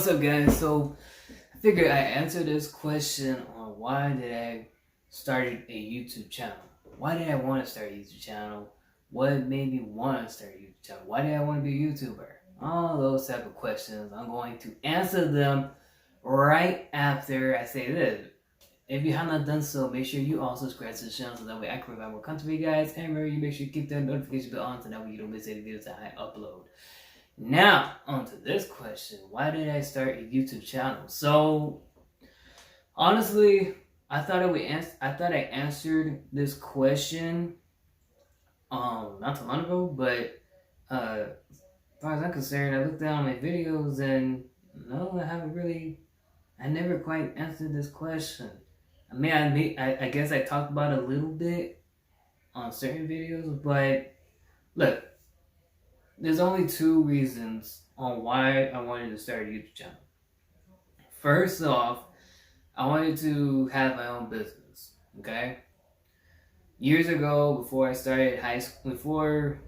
what's up, guys? So I figured I answer this question on why did I started a YouTube channel? Why did I want to start a YouTube channel? What made me want to start a YouTube channel? Why did I want to be a YouTuber? All those type of questions. I'm going to answer them right after I say this. If you have not done so, make sure you also subscribe to the channel so that way I can provide more content for you guys. And remember, you make sure you keep that notification bell on so that way you don't miss any videos that I upload. Now, on to this question. Why did I start a YouTube channel? So, honestly, I thought I answered this question not too long ago, but as far as I'm concerned, I looked down my videos and no, I never quite answered this question. I guess I talked about it a little bit on certain videos, but look, there's only two reasons on why I wanted to start a YouTube channel. First off, I wanted to have my own business, okay? Years ago, before I started high school, before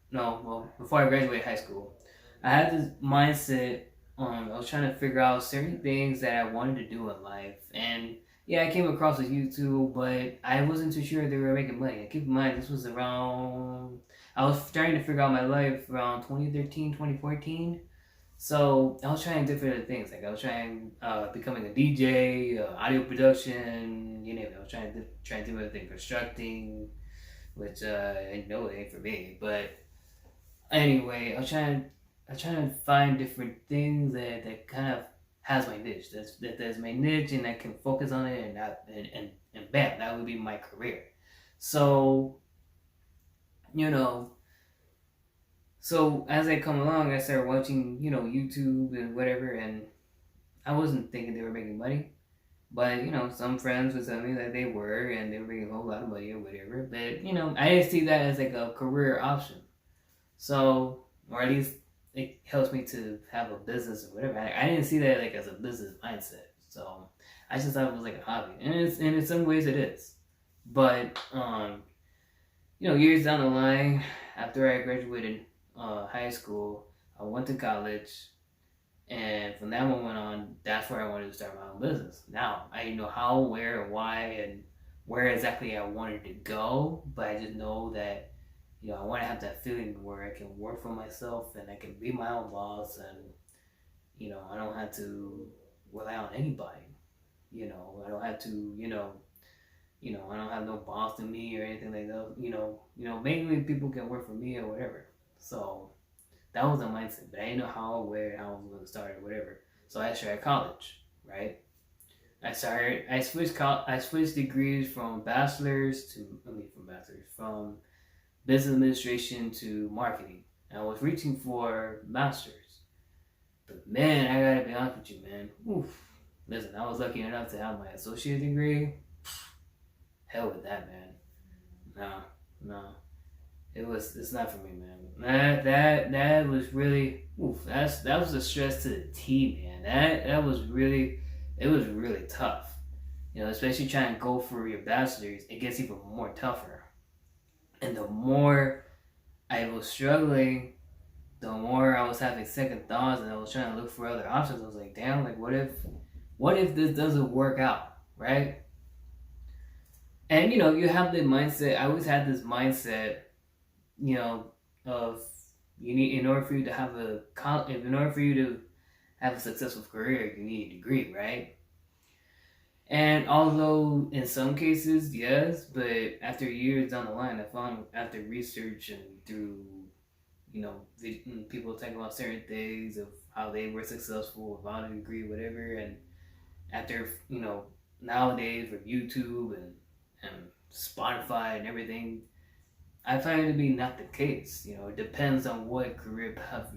I graduated high school, I had this mindset I was trying to figure out certain things that I wanted to do in life. And yeah, I came across with YouTube, but I wasn't too sure they were making money. And keep in mind, this was around, I was starting to figure out my life around 2013, 2014. So I was trying different things. Like I was trying becoming a DJ, audio production, you know, I was trying to do everything, constructing, which I know it ain't for me. But anyway, I was trying to find different things that kind of has my niche. That's my niche, and I can focus on it, and bam, that would be my career. So, so as I come along, I started watching, YouTube and whatever, and I wasn't thinking they were making money. But, some friends would tell me that they were, and they were making a whole lot of money or whatever. But, I didn't see that as like a career option. So, or at least it helps me to have a business or whatever. I didn't see that like as a business mindset. So, I just thought it was like a hobby. And in some ways it is. But, years down the line, after I graduated high school, I went to college, and from that moment on, that's where I wanted to start my own business. Now, I didn't know how, where, why, and where exactly I wanted to go, but I just know that, I want to have that feeling where I can work for myself and I can be my own boss, and, I don't have to rely on anybody. I don't have to, I don't have no boss to me or anything like that. Mainly people can work for me or whatever. So that was the mindset, but I didn't know how, where, how I was going to start or whatever. So I started college, right? I switched degrees from from business administration to marketing. And I was reaching for master's. But man, I gotta be honest with you, man. Oof. Listen, I was lucky enough to have my associate degree. Hell with that, man. No. It's not for me, man. That was really that was a stress to the T, man. It was really tough. Especially trying to go for your bachelor's, it gets even more tougher. And the more I was struggling, the more I was having second thoughts, and I was trying to look for other options. I was like, damn, like what if this doesn't work out, right? And you have the mindset. I always had this mindset, of in order for you to have a successful career, you need a degree, right? And although in some cases, yes, but after years down the line, I found after research and through, people talking about certain things of how they were successful without a degree, whatever, and after, nowadays with YouTube and Spotify and everything, I find it to be not the case. It depends on what career path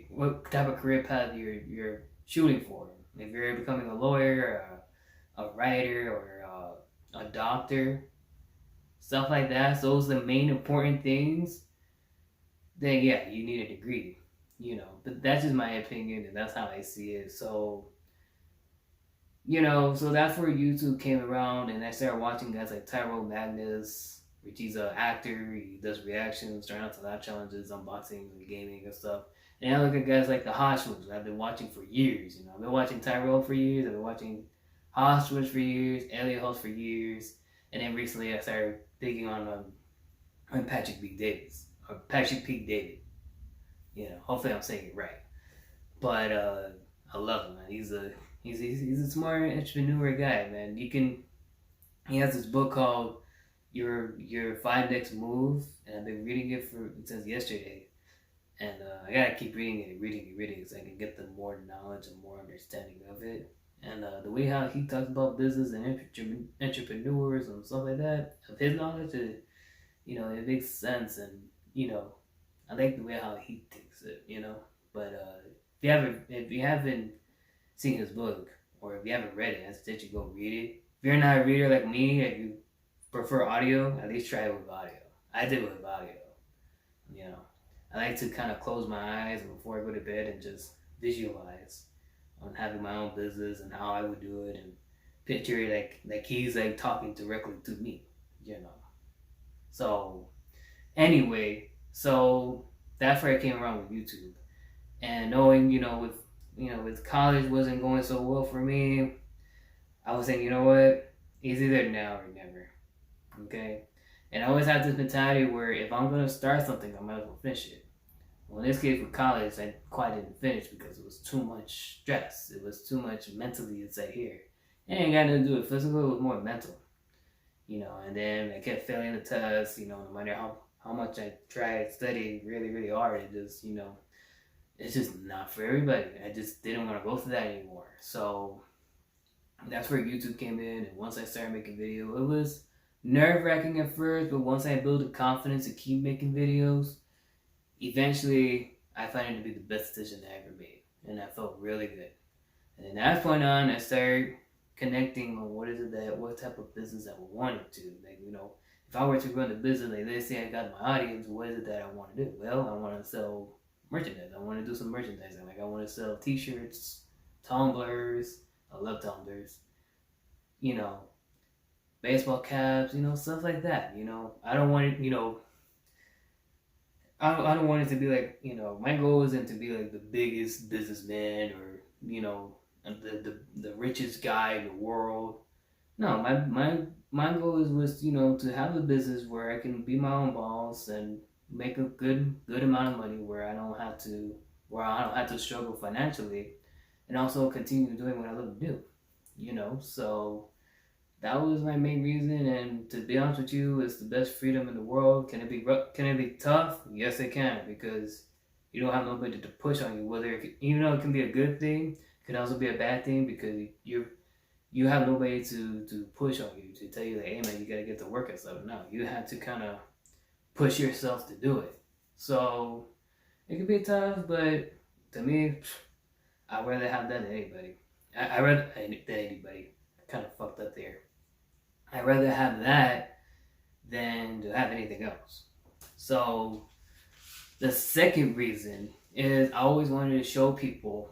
what type of career path you're shooting for. If you're becoming a lawyer, a writer, or a doctor, stuff like that, those are the main important things, then yeah, you need a degree. But that's just my opinion, and that's how I see it. So, so that's where YouTube came around, and I started watching guys like Tyrone Magnus, which he's an actor. He does reactions, trying out to live challenges, unboxing, and gaming and stuff. And I look at guys like the Hodgwoods I've been watching for years. I've been watching Tyrell for years. I've been watching Hodgwoods for years, Elliot Hulse for years, and then recently I started digging on Patrick B. Davis or Patrick P. David. Hopefully I'm saying it right. But I love him, man. He's a smart entrepreneur guy, man. He has this book called Your Five Next Moves, and I've been reading it since yesterday. And I gotta keep reading it, so I can get the more knowledge and more understanding of it. And the way how he talks about business and entrepreneurs and stuff like that, of his knowledge, it makes sense. And I like the way how he thinks it. But if you haven't seen his book, or if you haven't read it, I suggest you go read it. If you're not a reader like me, if you prefer audio, at least try it with audio. I did it with audio. I like to kind of close my eyes before I go to bed and just visualize on having my own business and how I would do it, and picture it like he's like talking directly to me. So anyway, so that's where I came around with YouTube, and knowing with college wasn't going so well for me, I was saying, what, it's either now or never. Okay. And I always have this mentality where if I'm going to start something, I might as well finish it. Well, in this case with college, I quite didn't finish because it was too much stress. It was too much mentally inside here. It ain't got nothing to do with physical, it was more mental. And then I kept failing the tests, no matter how much I tried studying really, really hard, it's just not for everybody. I just didn't want to go through that anymore. So that's where YouTube came in, and once I started making video, it was nerve-wracking at first, but once I built the confidence to keep making videos, eventually I found it to be the best decision I ever made, and I felt really good. And then at that point on, I started connecting on what type of business I wanted to. If I were to run a business, like let's say I got my audience, what is it that I want to do? Well, I want to sell merchandise. I want to do some merchandising. Like I want to sell t-shirts, tumblers. I love tumblers. Baseball caps, stuff like that. I don't want it, I don't want it to be like, my goal isn't to be like the biggest businessman or, the richest guy in the world. No, my goal was to have a business where I can be my own boss and make a good amount of money where I don't have to struggle financially, and also continue doing what I love to do. So that was my main reason. And to be honest with you, it's the best freedom in the world. Can it be tough? Yes, it can, because you don't have nobody to push on you. Even though it can be a good thing, it can also be a bad thing, because you have nobody to push on you, to tell you that, hey man, you gotta get to work and stuff. No, you have to kind of push yourself to do it. So it can be tough, but to me, I'd rather have that than anybody. I'd rather than anybody. Kind of fucked up there. I'd rather have that than to have anything else. So the second reason is I always wanted to show people,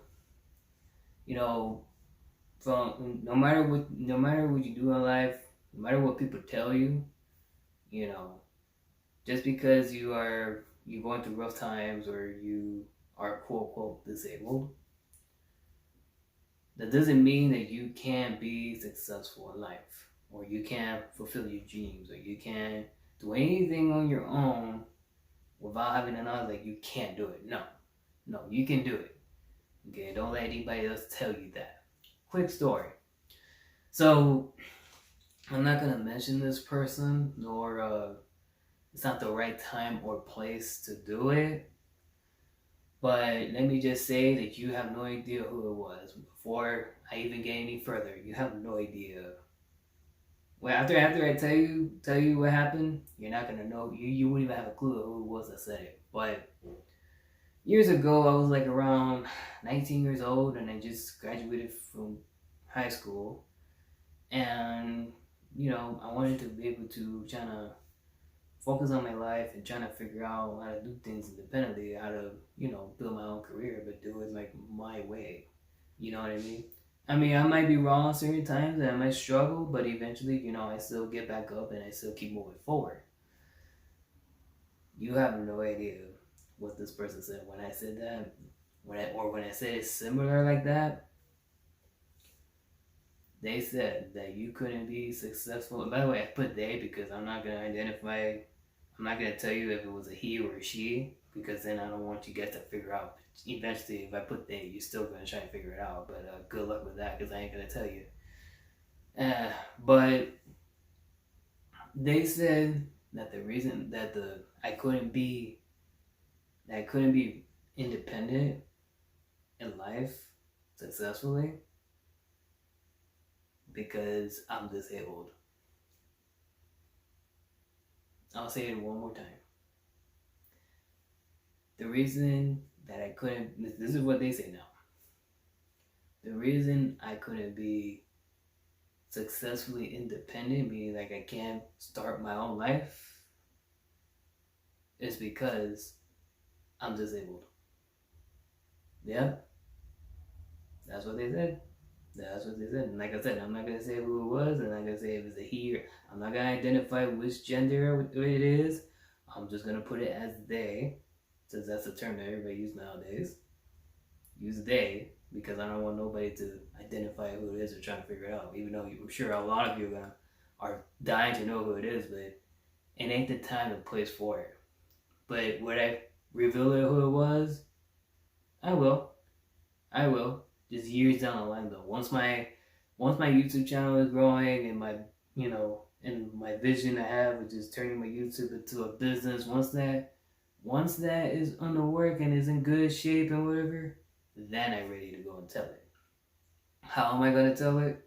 from no matter what you do in life, no matter what people tell you, just because you're going through rough times or you are quote unquote disabled, that doesn't mean that you can't be successful in life, or you can't fulfill your dreams, or you can't do anything on your own without having an knowledge like you can't do it. No, you can do it. Okay, don't let anybody else tell you that. Quick story. So I'm not gonna mention this person, nor it's not the right time or place to do it. But let me just say that you have no idea who it was. Before I even get any further, you have no idea. Well, after I tell you what happened, you're not gonna know. You wouldn't even have a clue who it was that said it. But years ago, I was like around 19 years old, and I just graduated from high school, and I wanted to be able to try to focus on my life and trying to figure out how to do things independently, how to, build my own career, but do it like my way. You know what I mean? I mean, I might be wrong certain times and I might struggle, but eventually, I still get back up and I still keep moving forward. You have no idea what this person said when I said that, when I said it's similar like that. They said that you couldn't be successful. And by the way, I put they because I'm not gonna identify. I'm not gonna tell you if it was a he or a she because then I don't want you guys to figure out. Eventually, if I put they, you're still gonna try and figure it out. But good luck with that because I ain't gonna tell you. But they said that the reason that I couldn't be independent in life successfully because I'm disabled. I'll say it one more time. The reason that I couldn't, this is what they say now. The reason I couldn't be successfully independent, meaning like I can't start my own life, is because I'm disabled. Yeah, that's what they said. That's what they said. And like I said, I'm not going to say who it was. I'm not going to say if it's a he or I'm not going to identify which gender it is. I'm just going to put it as they, since that's a term that everybody uses nowadays. Use they because I don't want nobody to identify who it is or trying to figure it out. Even though I'm sure a lot of you are dying to know who it is, but it ain't the time and place for it. But would I reveal who it was? I will. Just years down the line though. Once my YouTube channel is growing and my and my vision I have which is turning my YouTube into a business, once that is under work and is in good shape and whatever, then I'm ready to go and tell it. How am I gonna tell it?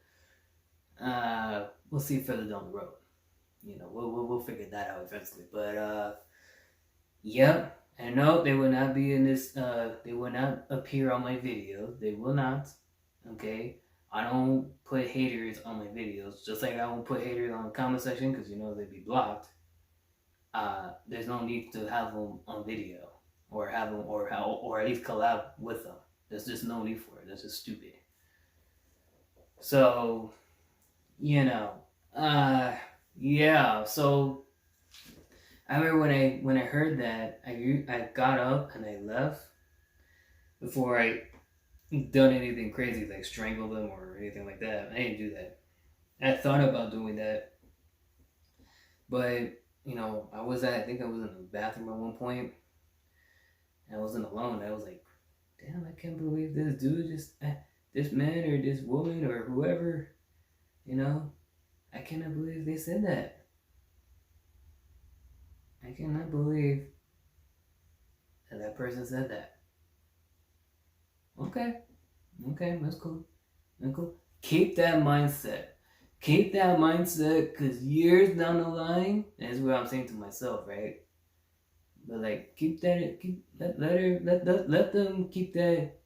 We'll see further down the road. We'll figure that out eventually. But yep. And no, they will not be in this, they will not appear on my videos. They will not, okay? I don't put haters on my videos, just like I won't put haters on the comment section because they'd be blocked. There's no need to have them on video or have them or at least collab with them. There's just no need for it. That's just stupid. So, yeah, so I remember when I heard that, I got up and I left before I done anything crazy like strangle them or anything like that. I didn't do that. I thought about doing that, but I think I was in the bathroom at one point, and I wasn't alone. I was like, damn, I can't believe this dude this man or this woman or whoever, I cannot believe they said that. I cannot believe that person said that. Okay, that's cool. Keep that mindset. Because years down the line, that's what I'm saying to myself, right? But like, let them keep that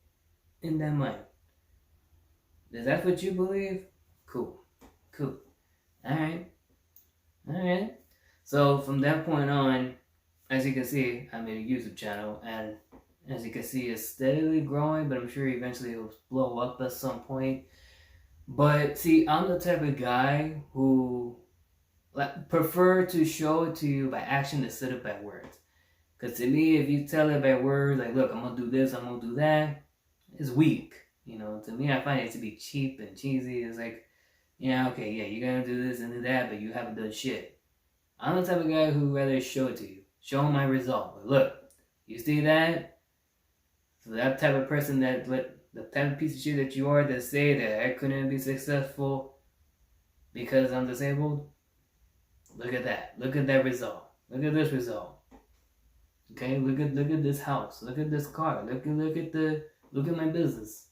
in their mind. Is that what you believe? Cool. All right. So from that point on, as you can see, I made a YouTube channel, and as you can see, it's steadily growing, but I'm sure eventually it'll blow up at some point. But see, I'm the type of guy who prefer to show it to you by action instead of by words. Because to me, if you tell it by words, like, look, I'm going to do this, I'm going to do that, it's weak. To me, I find it to be cheap and cheesy. It's like, okay, you're going to do this and do that, but you haven't done shit. I'm the type of guy who rather show it to you. Show my result. But look, you see that? So that type of person the type of piece of shit that you are that say that I couldn't be successful because I'm disabled, look at that. Look at that result. Look at this result. Okay, look at this house. Look at this car. Look at my business.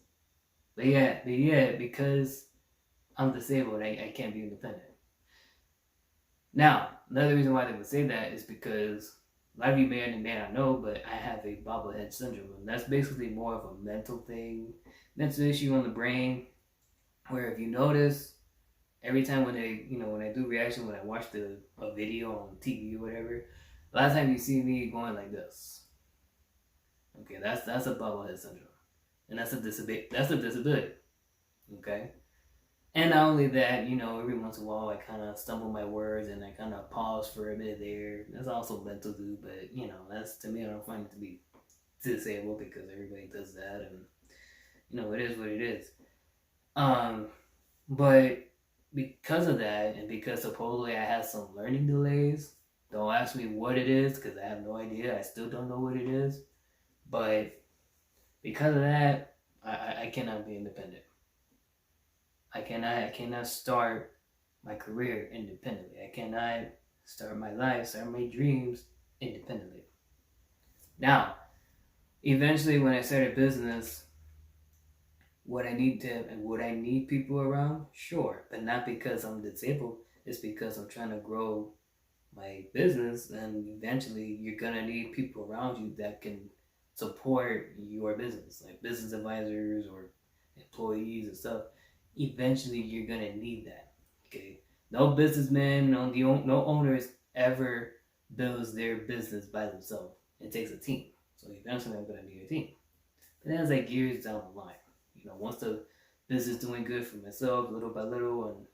But yeah, because I'm disabled, I can't be independent. Now, another reason why they would say that is because a lot of you may not know, but I have a bobblehead syndrome. And that's basically more of a mental issue on the brain, where if you notice, every time when I do reaction, when I watch a video on TV or whatever, a lot of times you see me going like this. Okay, that's a bobblehead syndrome. And that's a disability. Okay? And not only that, every once in a while I kind of stumble my words and I kind of pause for a bit there. That's also mental too, but that's, to me, I don't find it to be disabled because everybody does that, and it is what it is. Um, but because of that, and because supposedly I had some learning delays, don't ask me what it is because I have no idea. I still don't know what it is. But because of that, I cannot be independent. I cannot start my career independently. I cannot start my life, start my dreams independently. Now, eventually when I start a business, would I need people around? Sure, but not because I'm disabled. It's because I'm trying to grow my business, and eventually you're gonna need people around you that can support your business, like business advisors or employees and stuff. Eventually you're gonna need that. Okay, no businessman, no owners ever builds their business by themselves. It takes a team. So eventually I'm gonna need a team. But then as I gears down the line, once the business doing good for myself, little by little,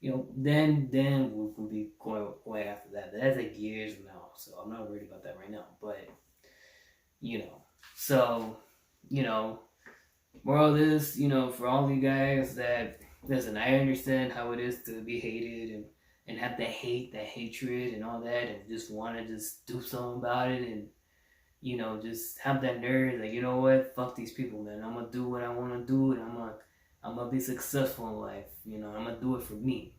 and then we'll be going after that. But that's like years now, so I'm not worried about that right now. But so moral of this, for all you guys that listen, I understand how it is to be hated and have that hate, that hatred, and all that, and just want to just do something about it, and just have that nerve, like, what, fuck these people, man. I'm gonna do what I want to do, and I'm gonna be successful in life. I'm gonna do it for me.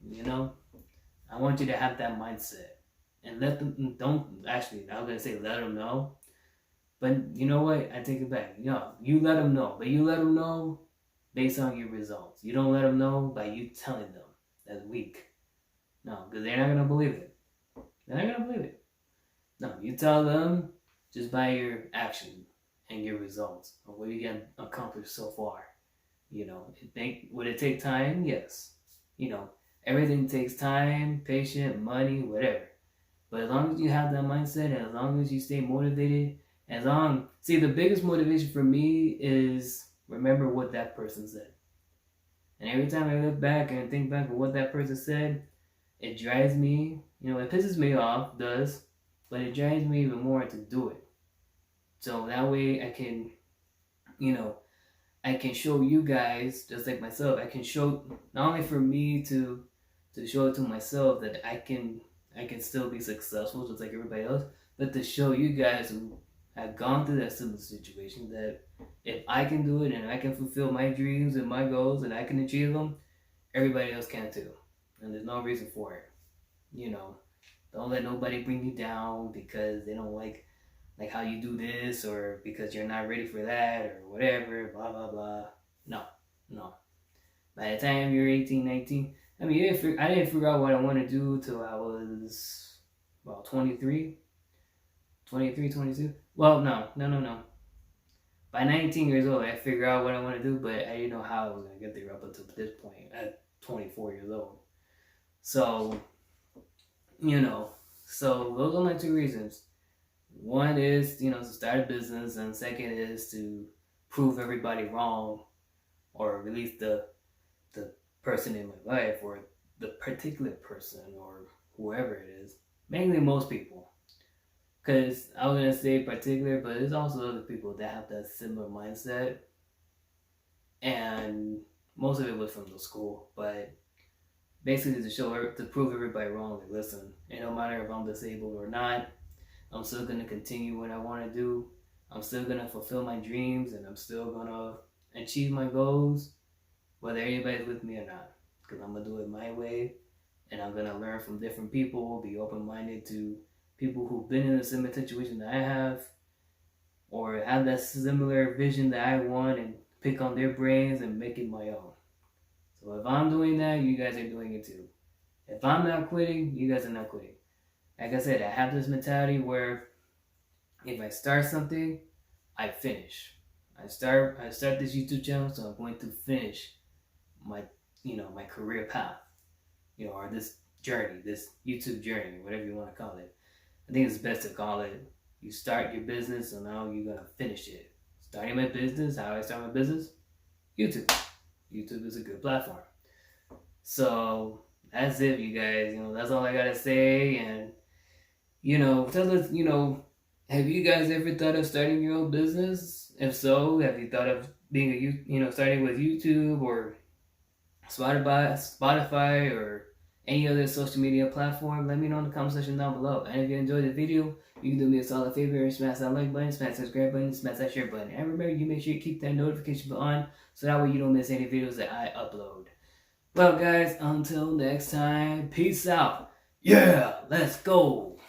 I want you to have that mindset, and let them. Don't actually. I was gonna say let them know, but you know what? I take it back. You let them know, but you let them know based on your results. You don't let them know by you telling them. That's weak. No, because they're not gonna believe it. They're not gonna believe it. No, you tell them just by your action and your results of what you can accomplish so far. Would it take time? Yes. Everything takes time, patience, money, whatever. But as long as you have that mindset, and as long as you stay motivated, the biggest motivation for me is remember what that person said. And every time I look back and think back on what that person said, it drives me, it pisses me off, does, but it drives me even more to do it. So that way I can, I can show you guys, just like myself, I can show, not only for me to show it to myself that I can still be successful just like everybody else, but to show you guys who have gone through that similar situation that if I can do it and I can fulfill my dreams and my goals and I can achieve them, everybody else can too. And there's no reason for it. Don't let nobody bring you down because they don't like how you do this, or because you're not ready for that, or whatever, blah, blah, blah. No. By the time you're 18, 19, I mean, I didn't figure out what I want to do till I was about 23, 22. Well, no. By 19 years old, I figured out what I want to do, but I didn't know how I was going to get there up until this point at 24 years old. So, so those are my two reasons. One is, to start a business, and second is to prove everybody wrong, or at least the person in my life, or the particular person, or whoever it is. Mainly most people. Because I was going to say particular, but there's also other people that have that similar mindset. And most of it was from the school, but basically to prove everybody wrong, like, listen, it don't matter if I'm disabled or not, I'm still going to continue what I want to do. I'm still going to fulfill my dreams, and I'm still going to achieve my goals, whether anybody's with me or not. Because I'm going to do it my way, and I'm going to learn from different people, be open-minded to people who've been in a similar situation that I have, or have that similar vision that I want, and pick on their brains and make it my own. So if I'm doing that, you guys are doing it too. If I'm not quitting, you guys are not quitting. Like I said, I have this mentality where if I start something, I finish. I start this YouTube channel, so I'm going to finish my my career path, or this journey, this YouTube journey, whatever you want to call it. I think it's best to call it, you start your business, so now you're gonna finish it. Starting my business, how I start my business? YouTube. YouTube is a good platform. So that's it, you guys. That's all I gotta say. And tell us, have you guys ever thought of starting your own business? If so, have you thought of being starting with YouTube or Spotify, or any other social media platform? Let me know in the comment section down below. And if you enjoyed the video, you can do me a solid favor and smash that like button, smash that subscribe button, smash that share button. And remember, you make sure you keep that notification bell on so that way you don't miss any videos that I upload. Well, guys, until next time, peace out. Yeah, let's go.